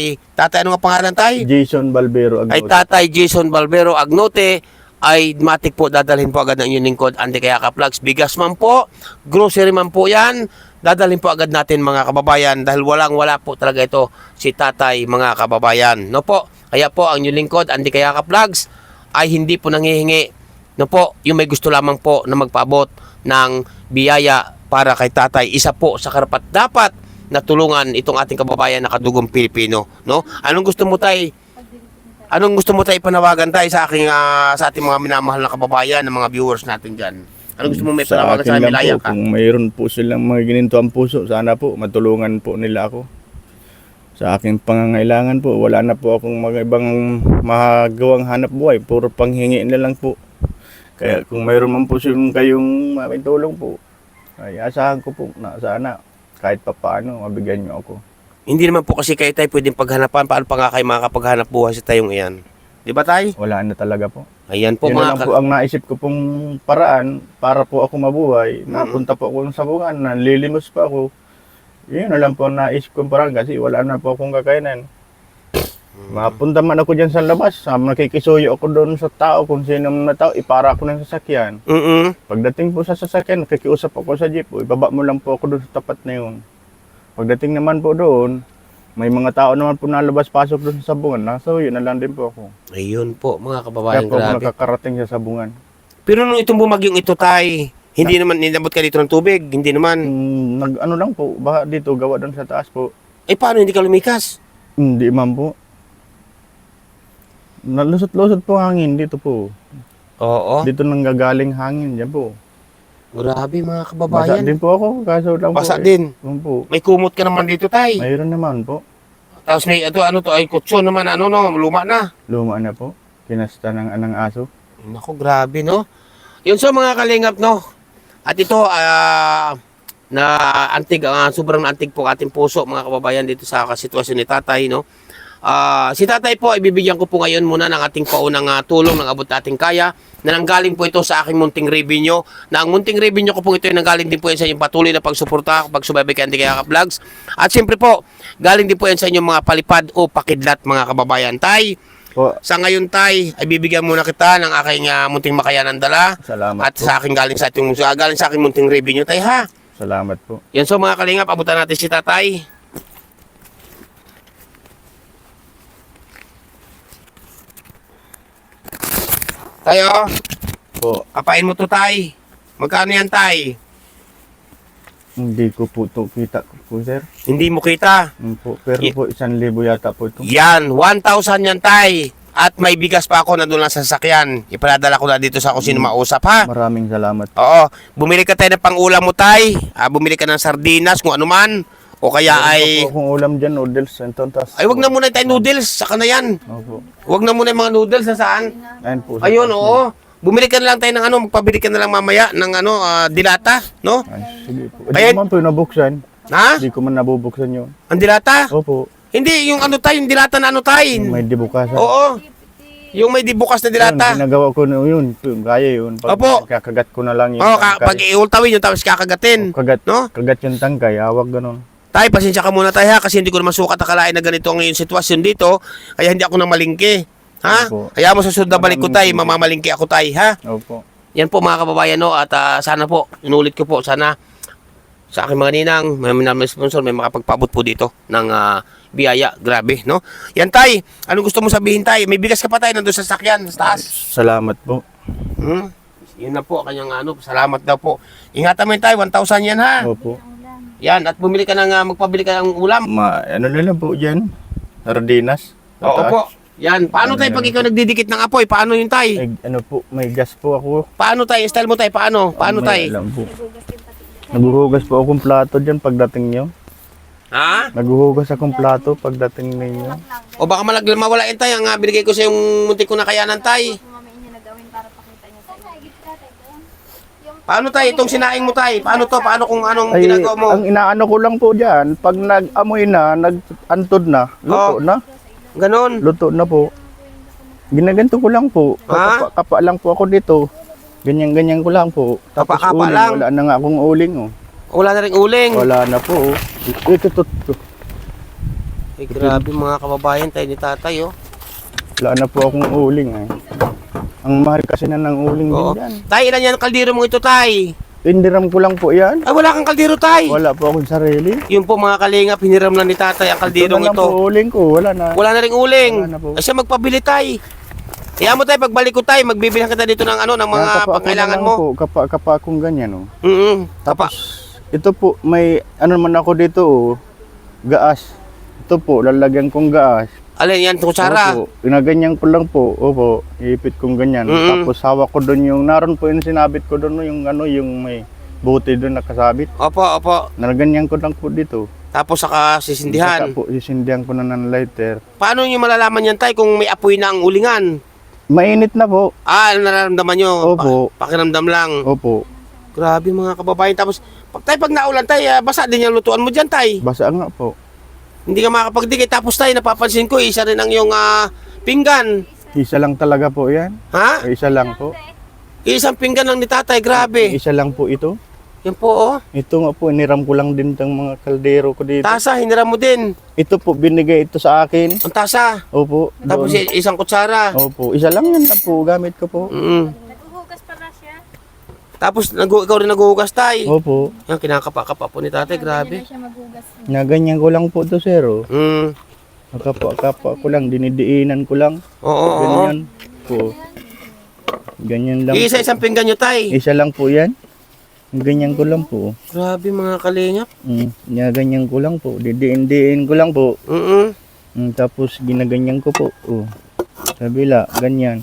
ano nga pangalan tay? Jason Balbero Agnote. Kay tatay Jason Balbero Agnote, ay matik po dadalhin po agad ng inyong lingkod, Andy Kayakap Vlogs. Bigas man po, grocery man po yan, dadalhin po agad natin mga kababayan dahil wala po talaga ito si tatay mga kababayan. No po, kaya po ang inyong lingkod, Andy Kayakap Vlogs, ay hindi po nanghihingi. No po, yung may gusto lamang po na magpaabot ng biyaya para kay tatay, isa po sa karapat-dapat na tulungan itong ating kababayan na kadugong Pilipino, no? Anong gusto mo tay? Anong gusto mo tay panawagan tay sa aking sa ating mga minamahal na kababayan, ng mga viewers natin diyan? Anong gusto mo may panawagan sa akin lang Milaya po, ka? kung mayroon po silang mga gininto ang puso, sana po matulungan po nila ako. Sa aking pangangailangan po, wala na po akong mga ibang magawang hanap buhay, puro panghingi na lang po. Kaya kung mayroon man po kayong may tulong po, ay asahan ko po na sana kahit papaano mabigyan niyo ako. Hindi naman po kasi kayo tay pwedeng paghanapan, paano pa nga kayo makakapaghanap buhay sa tayong iyan? Di ba tay? Wala na talaga po. Ayan po Yun na lang mga po ang naisip ko pong paraan para po ako mabuhay. Napunta po ako sa bungan, nalilimos pa ako. Yun na lang po ang naisip kong paraan kasi wala na po akong kakayanan. Mapunta man ako dyan sa labas, nakikisuyo ako doon sa tao, kung sino na tao, ipara ako ng sasakyan. Pagdating po sa sasakyan, nakikiusap ako sa jeep, ibaba mo lang po ako doon sa tapat na yun. Pagdating naman po doon, may mga tao naman po nalabas-pasok doon sa sabungan, nasuyo na lang din po ako. Ayun po mga Kaya kababayan, po ako grabe. nakakarating sa sabungan. Pero nung itong bumagyong ito tay, hindi naman ninabot ka dito ng tubig, hindi naman. Ano lang po, baha dito, gawa doon sa taas po. Eh paano hindi ka lumikas? Hindi man po. Nalusot-lusot po hangin dito po. Oo. Dito nang gagaling hangin dyan po. Grabe mga Basa kababayan. din po ako, kaso lang Basa po. din. Po. May kumot ka naman dito tay. Mayroon naman po. Tapos may ano to ay kutsyon naman luma na. Luma na po. Kinasta ng anang aso. Naku, grabe no. Yun so mga kalingap no. At ito na antig, sobrang antig po ating puso mga kababayan dito sa sitwasyon ni tatay no. Si tatay po, ibibigyan ko po ngayon muna ng ating paunang tulong ng abot nating kaya na nanggaling po ito sa aking munting revenue. Na ang munting revenue ko po ito ay nanggaling din po yan sa inyong patuloy na pagsuporta, pagsubaybay kay Andy Kayakap Vlogs. At siyempre po, galing din po yan sa inyong mga palipad o pakidlat mga kababayan. Tay, Po, sa ngayon tay, ay bibigyan muna kita ng aking munting makayanan dala. salamat At po. sa akin galing sa aking munting revenue tay ha. Salamat po. Yan so mga kalingap, abutan natin si tatay. Tayo, Po, kapain mo to, tay. Magkano yan, tay? hindi ko po to kita po, sir. Hindi mo kita. Po, pero po 1,000 yata po ito. Yan, 1,000 yan, tay. At may bigas pa ako na doon lang sa sasakyan. Ipaladala ko na dito sa kung sino mausap, ha? Maraming salamat. Oo, bumili ka tayo ng pang-ulam mo, tay. Bumili ka ng sardinas, kung ano man. O kaya ay... Kung ulam dyan, noodles, and tontas. Ay, wag na muna tayo noodles. Saka na yan. Opo. Wag na muna yung mga noodles. Nasaan? Ayun po. sir. Ayun, oo. Bumili ka na lang tayo ng ano, magpabili ka na lang mamaya ng ano, dilata, no? Ay, sige po. Kaya- Hindi ko man po nabuksan. Ha? Hindi ko man nabubuksan yun. Ang dilata? Opo. Hindi, yung ano tayo, yung dilata na ano tayo. May dibukasan. Oo. Yung may di bukas na Yun, dilata. ginagawa ko na yun. Kaya yun. Pag Opo. kakagat ko na lang yung Oo, tangkay. pag iultawin yun, tapos kakagatin. Kagat, No? kagat yung tangkay, hawak ganun. Tay, pasensya ka muna tayo ha, kasi hindi ko naman sukat akalain na ganito ang ngayon sitwasyon dito. Kaya hindi ako na malingki. Ha? Opo. Kaya mo sa susunod na balik ko tayo, mamamalingki ako tayo, ha? Opo. Yan po mga kababayan, no? At sana po, inulit ko po, sana sa aking mga ninang, may sponsor, may makapagpabot po dito ng biyaya. Grabe, no? Yan, tay. Anong gusto mo sabihin, tay? May bigas ka pa, tay, nandun sa sakyan, sa taas. Salamat po. Yun na po, kanyang ano, salamat daw po. Ingatan mo yun, tay, 1,000 yan, ha? Opo. Yan, at bumili ka ng, magpabili ka ng ulam. Ano na lang po dyan? Sardinas. Oo po. Yan, paano tayo pag ikaw nagdidikit ng apoy? Paano yun, tay? Ano po, may gas po ako. Paano tayo? Style mo, tay? Paano? Paano, May tay? alam po. Naguhugas po akong plato dyan pagdating nyo. Ha? Naguhugas akong plato pagdating ninyo. O baka mawala yun, tay. Ang binigay ko sa yung muntik ko na kayanan, tay. Mamain niya na gawin para pakita niya sa inyo. Paano, tay? Itong sinaing mo, tay? Paano to? Paano kung anong Ay, ginagawa mo? ang inaano ko lang po dyan, pag nag-amoy na, nag-antod na, luto na. Ganon. Luto na po. Ginaganto ko lang po. Ha? Kapa lang po ako dito. Ganyan-ganyan ko lang po. Tapos Kapa-kapa uling, lang? wala na nga akong uling. Oh. Wala na rin uling. Wala na po. Oh. Ito. Ay, grabe mga kababayan tayo ni tatay, oh. Wala na po akong uling. Ang mahal kasi na ng uling Oo. din dyan. Tay, ilan yan ang kaldero mo ito, tay? Indiram ko lang po yan. Ay, wala kang kaldero, tay. Wala po akong sarili. Yun po mga kalingap, hiniram lang ni tatay ang kalderong na lang ito. po uling ko. Wala na. Wala na ring uling. Wala na po. Ay, siya magpabili, tay. Kaya mo, tay, pagbalik ko, tay, magbibilang kita dito ng ano, ng mga Kapa ako pangkailangan na lang mo. Po, kapa akong ganyan. Oh. Kapa. Ito po, may ano naman ako dito. Oh. Gaas. Ito po, lalagyan kong gaas. Alin yan, kutsara. Opo, inaganyan ko lang po. Opo, iipit kong ganyan. Tapos hawak ko doon yung, naroon po yung sinabit ko doon, yung ano, yung may buti doon nakasabit. Opo, opo. Nalaganyan ko lang po dito. Tapos saka sisindihan. Saka po, sisindihan ko na ng lighter. Paano nyo malalaman yan, tay, kung may apoy na ang ulingan? Mainit na po. Ano nararamdaman nyo? Opo. Pakiramdam lang. Opo, Grabe mga kababayan. Tapos, pag naulan, tay, basa din yung lutuan mo dyan, tay. basa nga po. Hindi ka makakapagdikit. Tapos, tay, napapansin ko, isa rin ang yung pinggan. Isa lang talaga po yan. Ha? Isa lang po. Isang pinggan lang ni tatay, grabe. Isa lang po ito. Yan po, oh. Ito nga po, iniram ko lang din ng mga kaldero ko dito. Tasa, hiniram mo din. Ito po, binigay ito sa akin. Ang tasa. Opo. Tapos, doon. isang kutsara. Opo, isa lang yan na po, gamit ko po. Naghuhugas pala siya. Tapos, ikaw rin naghuhugas, tay. Opo. Yan, kinakapa-kapa po ni tatay, grabe. Hindi na siya maghugas. Na ganyan ko lang po to, sir. Oh. Mm. Kapa ko lang, dinidiinan ko lang. Oo, oo. Ganyan po. Ganyan lang. Isa-isang pinggan nyo, tay. Isa lang po yan. Ganyan ko lang po. Grabe mga kalingap. Ganyan ko lang po. Didiin ko lang po. Tapos ginaganyan ko po. Oh. Sabila, ganyan.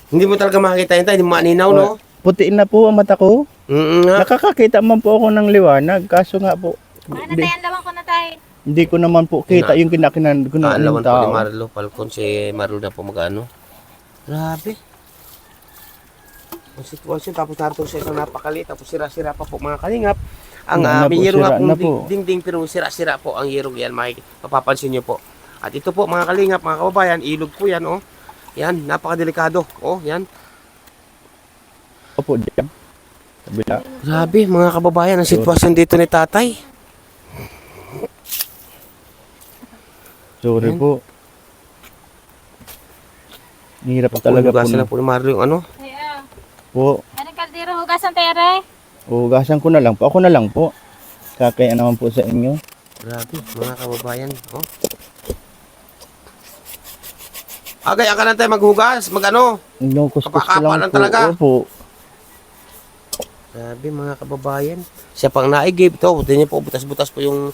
Hindi mo talaga makakita yun, tay. Hindi mo maninaw, no? Puti na po ang mata ko. Nga. Nakakakita man po ako ng liwanag. Kaso nga po, Ano tayo? Ang laman ko na tayo. hindi ko naman po kita yung kinakinan ko ng Alawan po ni tao. Marlo Falcon, si Marlo na po mag-ano. Grabe. Ang sitwasyon, tapos narito sa isang napakali, tapos sira-sira pa po mga kalingap. Ang Ano may po, yero nga sira na pong po. dingding, pero sira-sira po ang yero yan, mapapansin nyo po. At ito po mga kalingap, mga kababayan, ilog po yan, oh. Yan, napakadelikado. Oh, yan. Opo, diyan. Sabila. Grabe, mga kababayan, ang sitwasyon dito ni tatay. Sorry po. Hirap Talaga talaga po. hugasan na po ni Marlo yung ano. Kaya, Po. anong kaldero hugasan tere? Hugasan ko na lang po. Ako na lang po. Kakaya naman po sa inyo. Grabe, mga kababayan. Oh. Agay, ang kanan tayo maghugas, magano. Inukuskus ko Kapakapa lang lang po. talaga. Opo. Grabe mga kababayan. Siya pang naigib. Ito, buti niya po, butas-butas po yung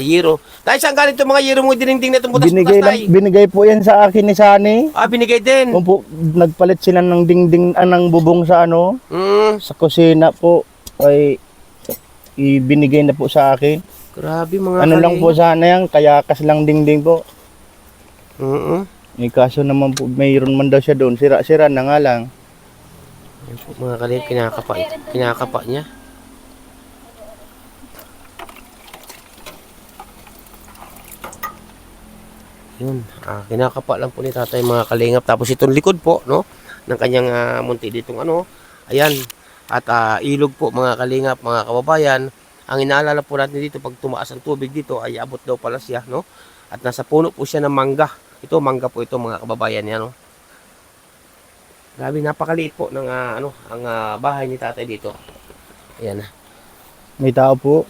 yero. Dahil saan galing itong mga yero mo, dininding na itong butas-butas tayo? Binigay po yan sa akin ni Sani. Binigay din. Opo, nagpalit sila ng dingding, ng bubong sa ano, sa kusina po. Ay, ibinigay na po sa akin. Grabe mga Ano lang po sana yan, kayakas lang dingding po. Eh, kaso naman po, mayroon man daw siya doon. Sira-sira na nga lang. Yan po, mga kalingap, kinakapa niya. Yun, kinakapa lang po ni tatay mga kalingap. Tapos itong likod po, no, ng kanyang munti ditong ano. Ayan, at ilog po mga kalingap, mga kababayan. Ang inaalala po natin dito, pag tumaas ang tubig dito, ay abot daw pala siya, no. At nasa puno po siya ng mangga. Ito, mangga po ito mga kababayan yan, no. Grabe, napakaliit po ng ang bahay ni tatay dito. Ayan na. May tao po.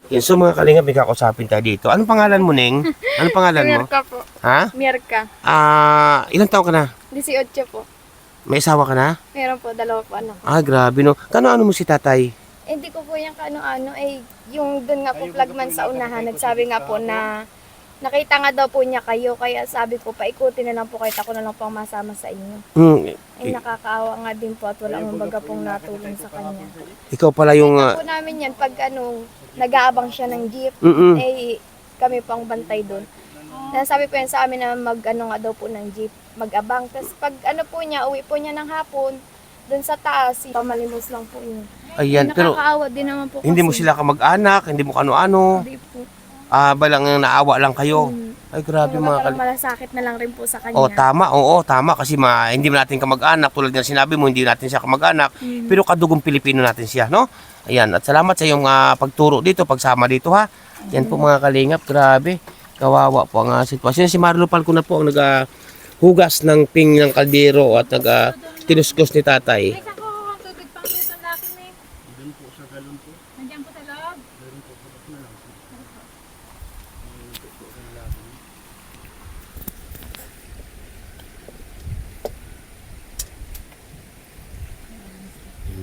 Yan, so mga kalingap, may kakusapin tayo dito. Anong pangalan mo, Neng? Anong pangalan mo? Mierka po. Ha? Mierka. Ilang taon ka na? 18 po. May asawa ka na? Meron po, 2 po anak. Grabe no. Kano-ano mo si tatay? Hindi ko po yung ano-ano, yung dun nga po flagman sa unahan, nagsabi nga po na nakita nga daw po niya kayo, kaya sabi ko, paikutin na lang po kahit ako na lang po ang masama sa inyo. Ay nakakaawa nga din po at wala mong baga pong natulong sa kanya. Ikaw pala yung... Ito po namin yan, pag nag-aabang siya ng jeep, kami pang bantay doon. Nasabi po yan sa amin na nga daw po ng jeep, mag-abang. Tapos pag po niya, uwi po niya ng hapon, doon sa taas, pamalimos lang po yun. Ayan, pero Nakakaawa din naman po kasi. hindi mo sila kamag-anak, hindi mo kano-ano. Hindi po. Balang naawa lang kayo. Ay, grabe mga Parang malasakit na lang rin po sa kanya. Tama. Tama. Kasi hindi mo natin kamag-anak. Tulad ng sinabi mo, hindi natin siya kamag-anak. Pero kadugong Pilipino natin siya, no? Ayan, at salamat sa iyong pagturo dito, pagsama dito, ha? Yan po mga kalingap, grabe. Kawawa po ang sitwasyon. Si Marlo Palco na po ang naghugas ng ping ng kaldero at tinuskos ni tatay.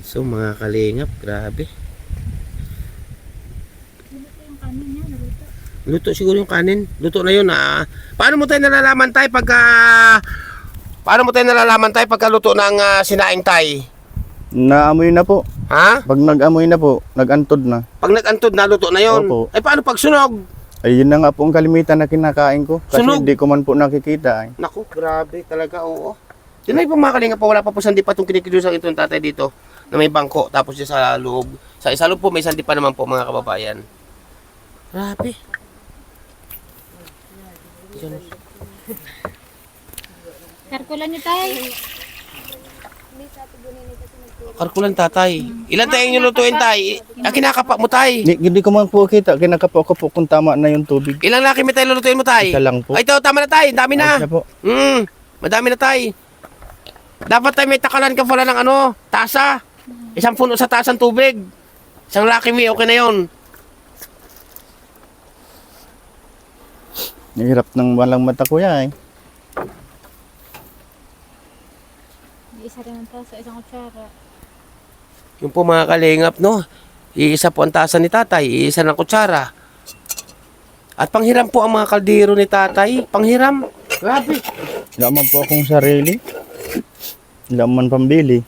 So mga kalingap, grabe. Luto siguro yung kanin. Luto na yun. Paano mo tayo nalalaman tayo pagka luto ng sinaing tay? Naamoy na po. Ha? Pag nag-amoy na po, nag-antod na. Pag nag-antod na, luto na yun. Opo. Ay paano pag sunog? Ay, yun na nga po ang kalimitan na kinakain ko. Kasi Sunog? hindi ko man po nakikita. Naku, grabe talaga, oo. Yun na yung mga kalingap pa, wala pa po sandi pa itong kinikilusang ito ng tatay dito na may bangko. Tapos yung sa loob. Sa isa loob po, may sandi pa naman po mga kababayan. Grabe. Karkulan niyo tayo. Karkulan tatay. Ilan tayo yung lutuin tay? Kinakapa mo tay. Hindi ko man po kita. Kinakapa ko po kung tama na yung tubig. Ilang laki may tayo lulutuin mo tay? Isa lang po. Ay, ito, tama na tay. Dami na. Ay, siya po. Madami na tay. Dapat tayo may takalan ka pala ng tasa. Isang puno sa tasang tubig. Isang laki may okay na yun. Hirap ng walang mata kuya eh. Isa rin ang tasa, isang kutsara. Yung po mga kalingap, no? Iisa po ang tasa ni tatay, iisa ng kutsara. At panghiram po ang mga kaldero ni tatay. Panghiram. Grabe. Wala man po akong sarili. Wala man pambili.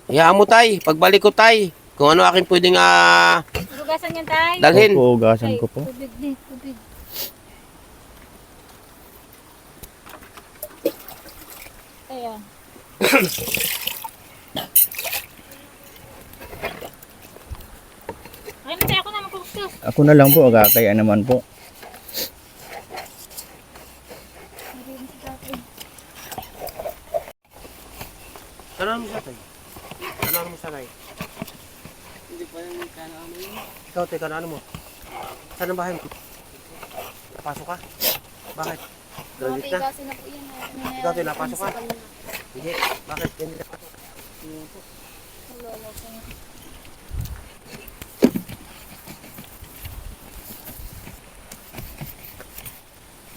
Hayaan mo tay, pagbalik ko tay. Kung ano aking pwedeng Hugasan yan tayo. dalhin. Opo, ugasan ko po. Tubig din, tubig. Ayan. Ay, matay ako na magkukustos. Ako na lang po, kaya naman po. Ano mo sa tay? Ano mo sa tay? Hindi pa yung kanaan mo yun. Ikaw, tay, kanaan mo. Saan ang bahay mo? Napasok ka? Bakit? Graduate na? Kasi na po yan. Ikaw, tay, napasok ka? Hindi. Bakit? Hindi napasok.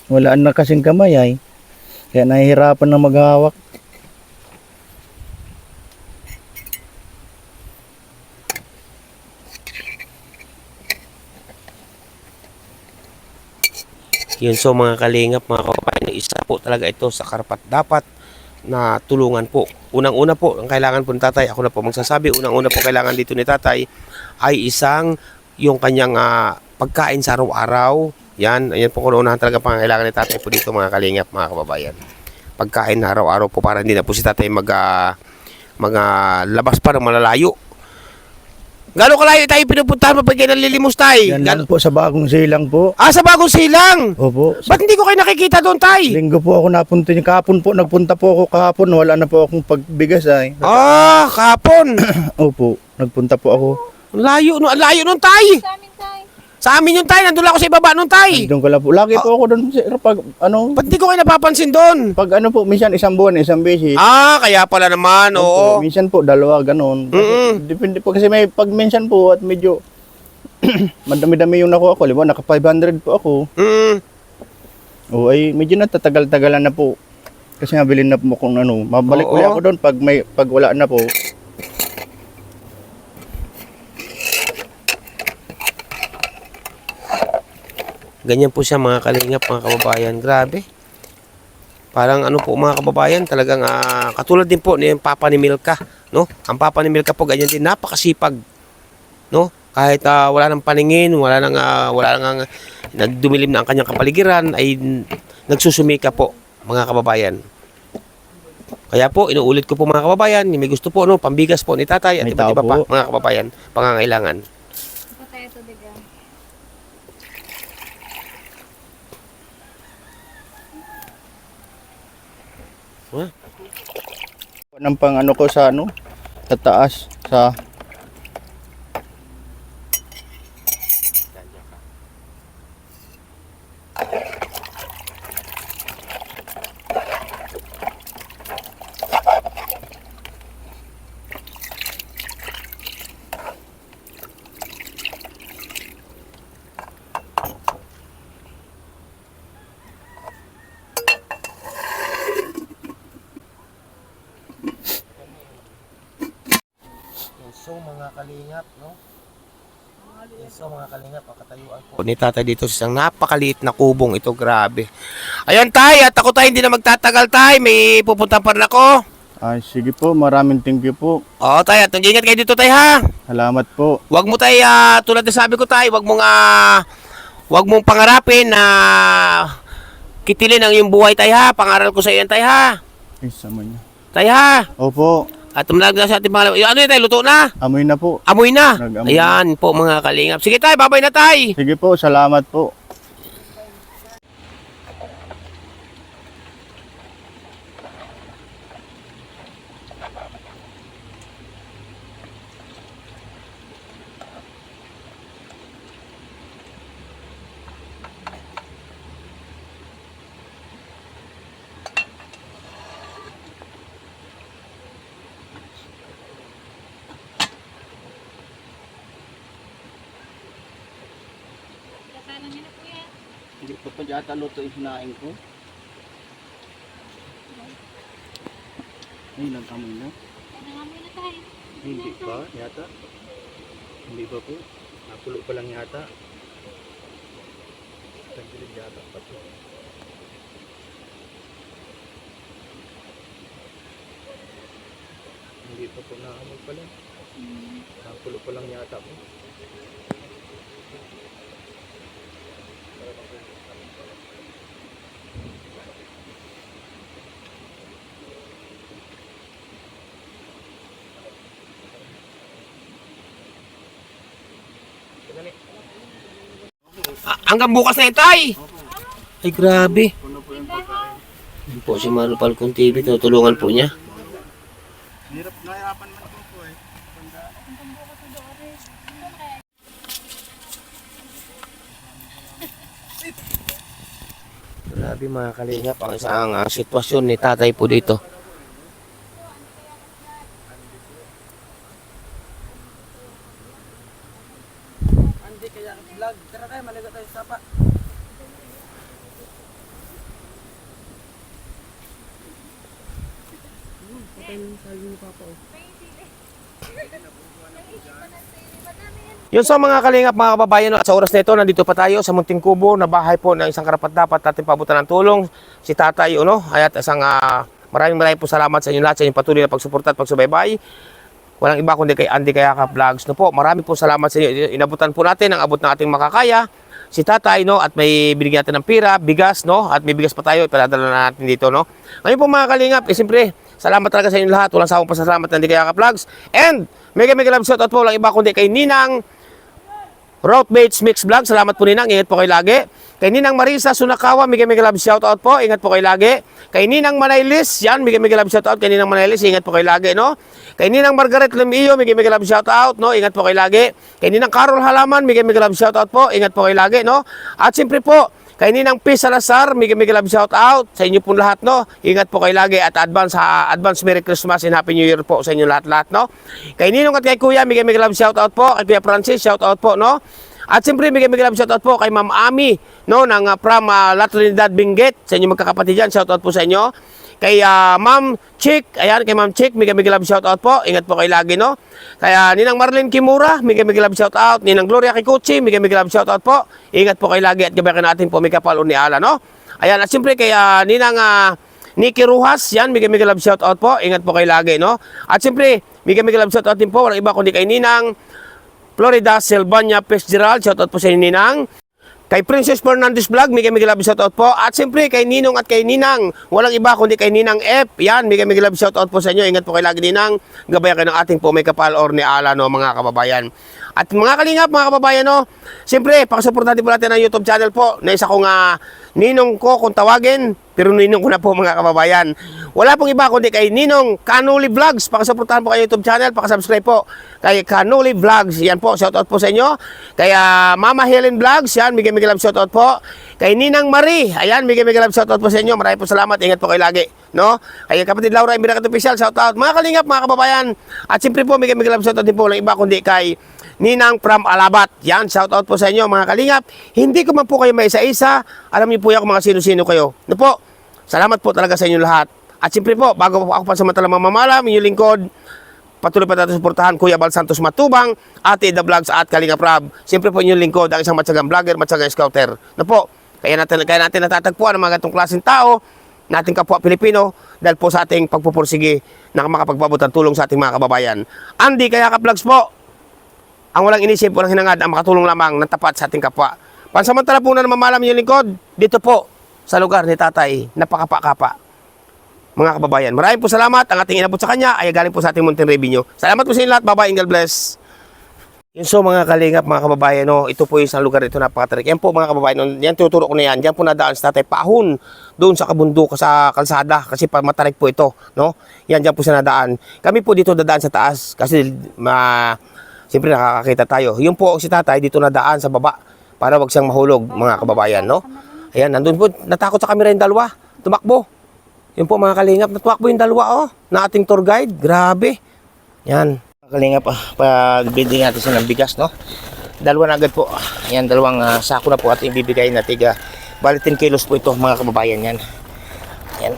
Wala na kasing kamay ay. Kaya nahihirapan na maghawak. Yun, so mga kalingap, mga kababayan, isa po talaga ito sa karapat dapat na tulungan po. Unang-una po, ang kailangan po ni tatay, ako na po magsasabi, unang-una po kailangan dito ni tatay ay isang yung kanyang pagkain sa araw-araw. Yan, ayan po kung unahan talaga pangangailangan ni tatay po dito mga kalingap, mga kababayan. Pagkain na araw-araw po para hindi na po si tatay labas pa ng malalayo. Gano'ng kalayo tayo pinupuntahan mo pag kayo nalilimos tay? Yan lang po sa Bagong Silang po. Sa Bagong Silang! Opo. Ba't hindi ko kayo nakikita doon tay? Linggo po ako napunta niyo. Kahapon po, nagpunta po ako kahapon. Wala na po akong pagbigas ay. Kahapon. Opo, nagpunta po ako. Layo nun tay. Sa amin tayo. Sa amin yung tay, nandun lang ako sa ibaba nun tay. Doon ko lang po. Lagi po ako doon sir, pag ano, Ba't di ko kayo napapansin doon? pag ano po, minsan isang buwan, isang beses. Kaya pala naman, oo. Opo, minsan po dalawa ganon. Depende po kasi may pag minsan po at medyo madami-dami yung nakuha ko. Diba? Naka 500 po ako. O ay medyo natatagal-tagalan na po. Kasi nabilin na po kung ano, mabalik ulit ako doon pag wala na po. Ganyan po siya mga kalingap, mga kababayan. Grabe. Parang ano po mga kababayan, talagang katulad din po ni Papa ni Milka, no? Ang Papa ni Milka po ganyan din, napakasipag, no? Kahit wala nang paningin, wala nang nagdumilim na ang kanyang kapaligiran, ay nagsusumika po mga kababayan. Kaya po inuulit ko po mga kababayan, may gusto po pambigas po ni tatay at May iba't iba tao pa po. mga kababayan, pangangailangan. Patay ito, diga. Ng pang ano ko sa ano, sa taas, sa So mga kalingap, no? So mga kalingap, pakatayuan po ni tatay dito sa isang napakaliit na kubong ito, grabe. Ayan tay, at ako tay hindi na magtatagal tay, may pupunta pa rin ako. ay sige po, maraming thank you po. Oo tay, at ingat kayo dito tay ha. Salamat po. Huwag mo tay, tulad na sabi ko tay, huwag mong pangarapin na kitilin ang iyong buhay tay ha. Pangaral ko sa iyo tay ha. Ay, sama niya. Tay ha. Opo, At tumalag na sa ating pangalan. Ano yun tay, luto na? amoy na po. Amoy na. Nag-amoy Ayan po mga kalingap. Sige tay, babay na tay. Sige po, salamat po. Hindi pa pa yata luto yung sinaing ko. Ay, nag-amoy na. Nangamoy na tayo. Hindi pa, yata. Hindi ba po? Napulo pa lang yata. Tagilid yata pa po. Hindi pa po naamoy pa lang. Napulo pa lang yata po. Hanggang bukas na yun, tay. Ay, grabe. Yan po si Maro Falcon TV. Tutulungan po niya. Nahirapan man po eh. Grabe mga kalingap. Ang isang sitwasyon ni tatay po dito. Yun sa mga kalingap, mga kababayan, no, at sa oras na ito, nandito pa tayo sa Munting Kubo na bahay po ng isang karapat-dapat natin pabutan ng tulong, si Tatay, ano, at isang maraming po salamat sa inyo lahat sa inyong patuloy na pagsuporta at pagsubaybay. Walang iba kundi kay Andy Kayakap Vlogs. No po, marami po salamat sa inyo. Inabutan po natin ang abot ng ating makakaya. Si Tatay, no, at may binigyan natin ng pira, bigas, no, at may bigas pa tayo, ipaladala na natin dito, no. Ngayon po mga kalingap, siyempre, salamat talaga sa inyo lahat. Walang sawang pasasalamat ng Andy Kayakap Vlogs. And, mega love shoutout po, walang iba kundi kay Ninang Route Baits Mix Vlog. Salamat po Ninang, ingat po kayo lagi. Kay Ninang Marisa Sunakawa, mega love shoutout po, ingat po kayo lagi. Kay Ninang Manaylis, yan, mega love shoutout kay Ninang Manaylis, ingat po kayo lagi, no. Kay Ninang Margaret Lemillo, mega love shoutout, no, ingat po kayo lagi. Kay Ninang Carol Halaman, mega love shoutout po, ingat po kayo lagi, no. At siyempre po, kay Ninang P. Salazar, mega love shoutout sa inyo po lahat, no. Ingat po kayo lagi at advance Merry Christmas and Happy New Year po sa inyo lahat, no. Kay Ninong at kay Kuya, mega love shoutout po. Kay Kuya Francis, shoutout po, no. At siyempre, mega love shoutout po kay Ma'am Ami, no, ng from La Trinidad, Benguet. Sa inyo magkakapatid dyan, shoutout po sa inyo. Kay Ma'am Chick, ayan, kay Ma'am Chick, mega love shoutout po. Ingat po kayo lagi, no. Kaya Ninang Marlene Kimura, mega love shoutout. Ninang Gloria Kikuchi, mega love shoutout po. Ingat po kayo lagi at gabayan natin po may kapal o ni Ala, no. Ayan, at siyempre kay Ninang Nikki Ruhas, yan, mega love shoutout po. Ingat po kayo lagi, no. At siyempre, mega love shoutout din po, walang iba kundi kay Ninang Florida Silvania Fitzgerald, shoutout po sa inyo Ninang. Kay Princess Fernandez Vlog, mega love shoutout po. At siyempre kay Ninong at kay Ninang, walang iba kundi kay Ninang F. Yan, mega love shoutout po sa inyo. Ingat po kayo lagi Ninang. Gabayan kayo ng ating po may kapal or ni Ala, no, mga kababayan. At mga kalingap, mga kababayan, no, siyempre, pakasuportahan po natin ang YouTube channel po na isa kong ninong ko kung tawagin, pero ninong ko na po mga kababayan. Wala pong iba kundi kay Ninong Kanuli Vlogs. Pakasuportahan po kayo YouTube channel, pakasubscribe po kay Kanuli Vlogs. Yan po, shoutout po sa inyo. Kay Mama Helen Vlogs, yan, mega love shoutout po. Kay Ninang Marie, ayan, mega love shoutout po sa inyo. Maraming po salamat, ingat po kayo lagi, no. Kay kapatid Laura Imiracat Official, shoutout. Mga kalingap, mga kababayan. At siyempre po, mega love shoutout din po, walang iba kundi kay Ninang from Alabat. Yan, shoutout po sa inyo mga kalingap. Hindi ko man po kayo may isa-isa. Alam niyo po yan kung mga sino-sino kayo. No po, salamat po talaga sa inyo lahat. At siyempre po, bago po ako pansamantalang mamamalam, inyong lingkod, patuloy pa natin suportahan Kuya Bal Santos Matubang, Ate The Vlogs at Kalingap Rab. Siyempre po inyong lingkod, ang isang matyagang vlogger, matyagang scouter. No po, kaya natin natatagpuan ang mga ganitong klaseng tao, nating kapwa Pilipino, dahil po sa ating pagpupursige na makapagbabot ng tulong sa ating mga kababayan. Andy Kayakap Vlogs po, ang walang inisip, walang hinangad, ang makatulong lamang ng tapat sa ating kapwa. Pansamantala po na namamalam inyong lingkod, dito po, sa lugar ni Tatay, napakapa-kapa. Mga kababayan, maraming po salamat. Ang ating inabot sa kanya ay galing po sa ating Mountain Revenue. Salamat po sa inyo lahat. Bye-bye. God bless. Yun, so mga kalingap, mga kababayan, no, ito po yung isang lugar dito napakatarik. Yan po mga kababayan, no, yan tuturo ko na yan. Diyan po nadaan sa Tatay Pahon, doon sa kabundok, sa kalsada, kasi matarik po ito, no. Yan, diyan po siya nadaan. Kami po dito dadaan sa taas, kasi siyempre nakakakita tayo. Yung po si Tatay dito nadaan sa baba, para wag siyang mahulog, mga kababayan, no. Ayan, nandun po, natakot sa camera yung dalawa, tumakbo. Yun po mga kalingap, natuwakbo yung dalawa, oh, na ating tour guide. Grabe. Yan. Mga kalingap, pag-building natin siya ng bigas, no? Dalawa na agad po. Yan, dalawang sako na po ating bibigay na tiga. Bali 10 kilos po ito, mga kababayan. Yan. Yan.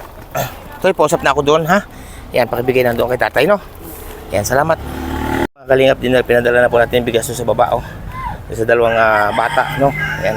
Okay, pausap na ako doon, ha? Yan, pakibigay na doon kay Tatay, no? Yan, salamat. Mga kalingap, din pinadala na po natin yung bigas sa baba, oh. Sa dalawang bata, no? Yan.